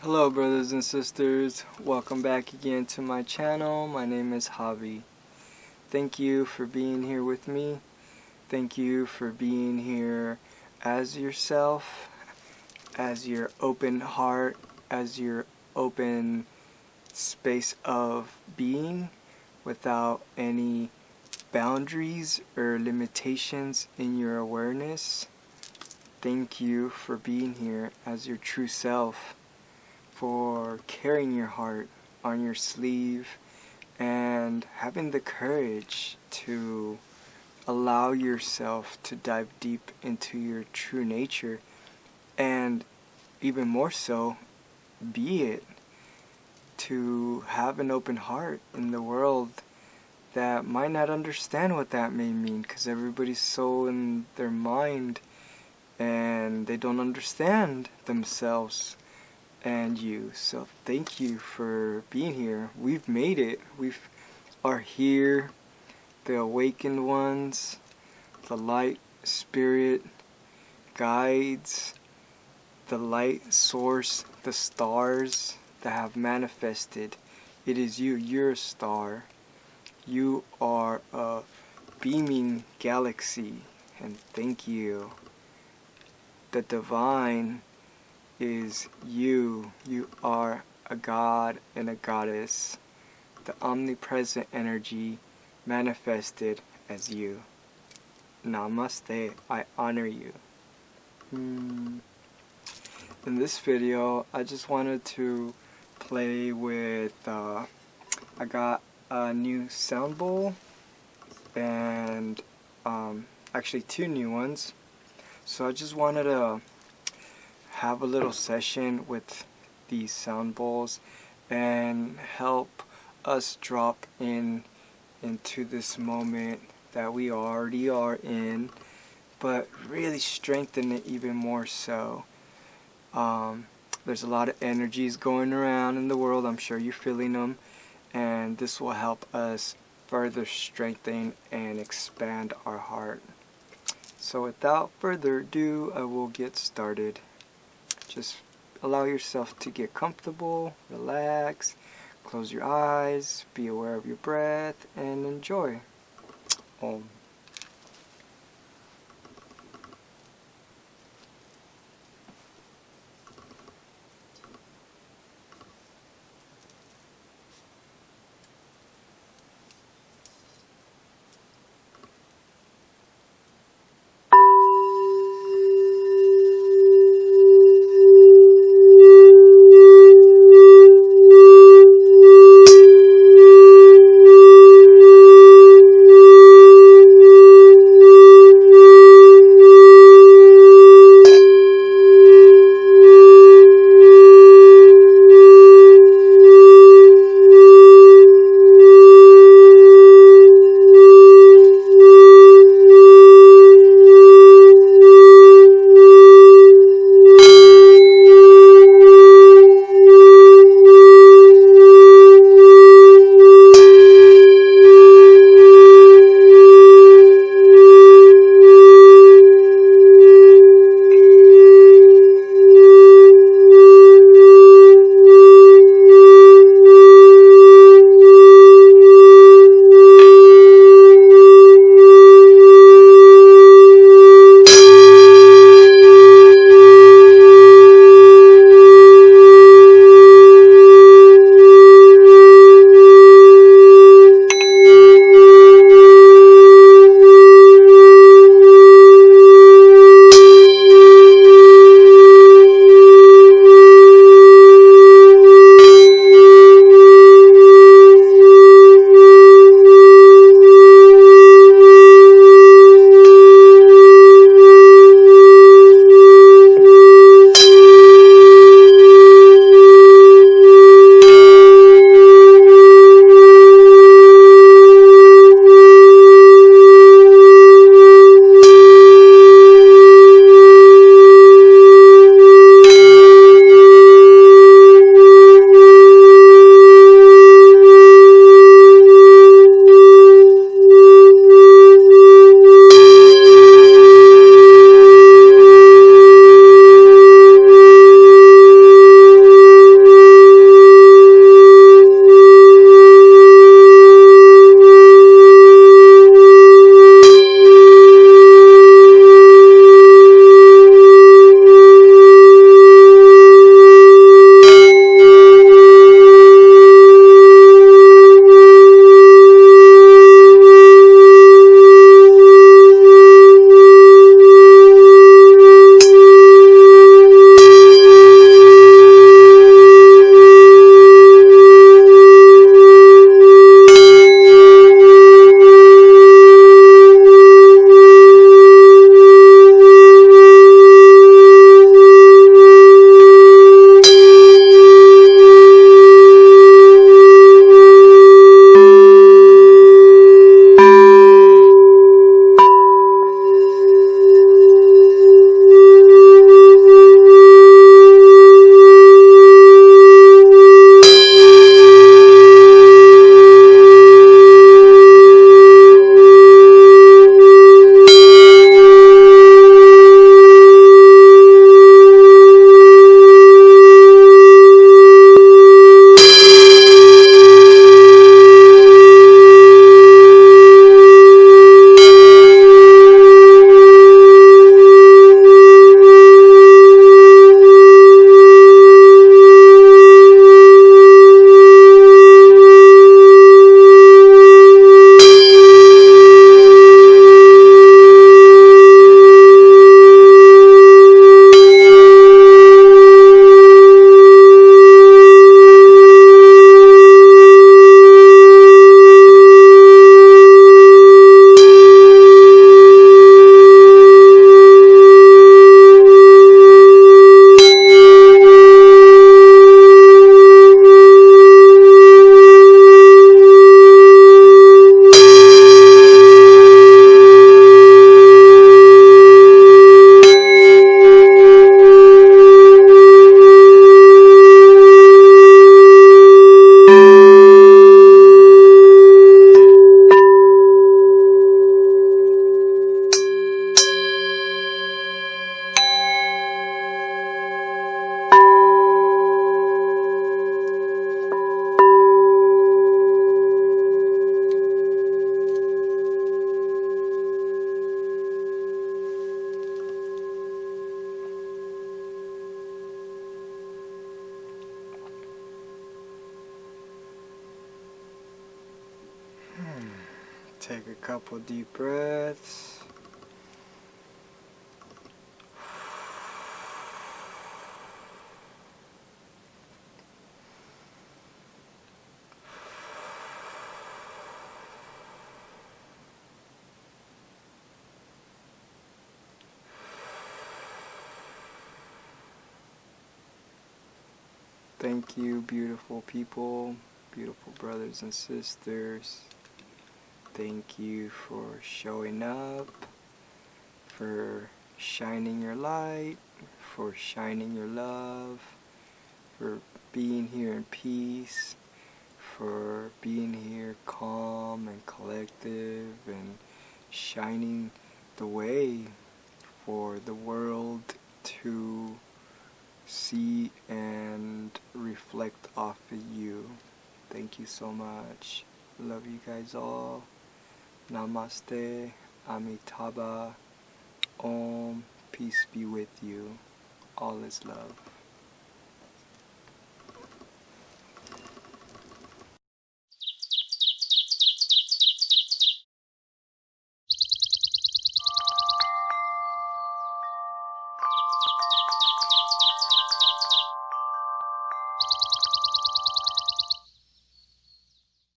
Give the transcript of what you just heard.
Hello brothers and sisters, welcome back again to my channel. My name is Javi. Thank you for being here with me. Thank you for being here as yourself, as your open heart, as your open space of being without any boundaries or limitations in your awareness. Thank you for being here as your true self, for carrying your heart on your sleeve and having the courage to allow yourself to dive deep into your true nature, and even more so, be it, to have an open heart in the world that might not understand what that may mean, because everybody's so in their mind and they don't understand themselves and you. So thank you for being here. We've made it. We are here, the awakened ones, the light spirit guides, the light source, the stars that have manifested. It is you. You're a star. You are a beaming galaxy, and thank you. The divine is you. You are a god and a goddess. The omnipresent energy manifested as you. Namaste. I honor you. In this video, I just wanted to play with, I got a new sound bowl and actually two new ones. So I just wanted to have a little session with these sound bowls and help us drop into this moment that we already are in, but really strengthen it even more so. There's a lot of energies going around in the world. I'm sure you're feeling them, and this will help us further strengthen and expand our heart. So without further ado, I will get started. Just allow yourself to get comfortable, relax, close your eyes, be aware of your breath, and enjoy. Om. Take a couple deep breaths. Thank you, beautiful people, beautiful brothers and sisters. Thank you for showing up, for shining your light, for shining your love, for being here in peace, for being here calm and collective and shining the way for the world to see and reflect off of you. Thank you so much. Love you guys all. Namaste, Amitabah, Om, peace be with you. All is love.